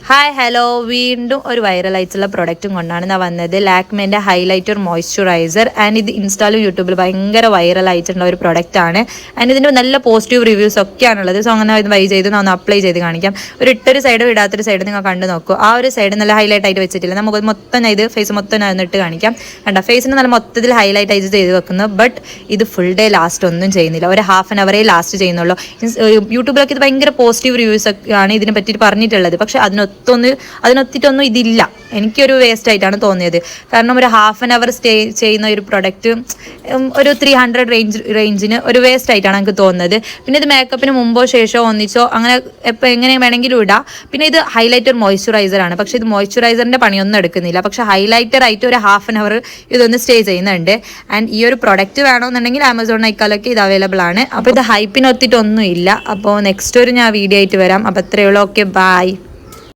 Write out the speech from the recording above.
Hi hello, വീണ്ടും ഒരു വൈറലായിട്ടുള്ള പ്രൊഡക്റ്റും കൊണ്ടാണ് ഞാൻ വന്നത്. ലാക്മേൻ്റെ ഹൈലൈറ്റർ മോയ്സ്ചറൈസർ. ആൻഡ് ഇത് ഇൻസ്റ്റാലും യൂട്യൂബിൽ ഭയങ്കര വൈറലായിട്ടുള്ള ഒരു പ്രൊഡക്റ്റാണ്. ആൻഡ് ഇതിൻ്റെ നല്ല പോസിറ്റീവ് റിവ്യൂസ് ഒക്കെയാണുള്ളത്. സോ അങ്ങനെ ഇത് ബൈ ചെയ്ത് ഞാൻ ഒന്ന് അപ്ലൈ ചെയ്ത് കാണിക്കാം. ഒരു ഇട്ടൊരു സൈഡും ഇടാത്തൊരു സൈഡ് നിങ്ങൾ കണ്ടു നോക്കൂ. ആ ഒരു സൈഡ് നല്ല ഹൈലൈറ്റ് ആയിട്ട് വെച്ചിട്ടില്ല. നമുക്ക് മൊത്തം ഇത് ഫേസ് മൊത്തം ഞാൻ ഇട്ട് കാണിക്കാം. കണ്ട ഫേസിന് നല്ല മൊത്തത്തിൽ ഹൈലൈറ്റ് ആയിട്ട് ചെയ്ത് വെക്കുന്നത്. ബട്ട് ഇത് ഫുൾ ഡേ ലാസ്റ്റ് ഒന്നും ചെയ്യുന്നില്ല. ഒരു ഹാഫ് ആൻ അവറേ ലാസ്റ്റ് ചെയ്യുന്നുള്ളൂ. യൂട്യൂബിലൊക്കെ ഇത് ഭയങ്കര പോസിറ്റീവ് റിവ്യൂസ് ഒക്കെയാണ് ഇതിനെ പറ്റി പറഞ്ഞിട്ടുള്ളത്. പക്ഷെ അതിനൊത്തിട്ടൊന്നും ഇതില്ല. എനിക്കൊരു വേസ്റ്റ് ആയിട്ടാണ് തോന്നിയത്. കാരണം ഒരു ഹാഫ് ആൻ അവർ സ്റ്റേ ചെയ്യുന്ന ഒരു പ്രൊഡക്റ്റ് ഒരു 300 റേഞ്ചിന് ഒരു വേസ്റ്റ് ആയിട്ടാണ് എനിക്ക് തോന്നുന്നത്. പിന്നെ ഇത് മേക്കപ്പിന് മുമ്പോ ശേഷമോ ഒന്നിച്ചോ അങ്ങനെ എപ്പോൾ എങ്ങനെ വേണമെങ്കിലും ഇടാം. പിന്നെ ഇത് ഹൈലൈറ്റർ മോയ്സ്ചറൈസർ ആണ്. പക്ഷേ ഇത് മോയ്സ്ചറൈസറിൻ്റെ പണിയൊന്നും എടുക്കുന്നില്ല. പക്ഷേ ഹൈലൈറ്റർ ആയിട്ട് ഒരു ഹാഫ് ആൻ അവർ ഇതൊന്ന് സ്റ്റേ ചെയ്യുന്നുണ്ട്. ആൻഡ് ഈ ഒരു പ്രൊഡക്റ്റ് വേണമെന്നുണ്ടെങ്കിൽ ആമസോൺ നൈക്കാലൊക്കെ ഇത് അവൈലബിൾ ആണ്. അപ്പോൾ ഇത് ഹൈപ്പിനൊത്തിട്ടൊന്നും ഇല്ല. അപ്പോൾ നെക്സ്റ്റ് ഒരു ഞാൻ വീഡിയോ ആയിട്ട് വരാം. അപ്പോൾ അത്രയേ ഉള്ളൂ. Okay, by.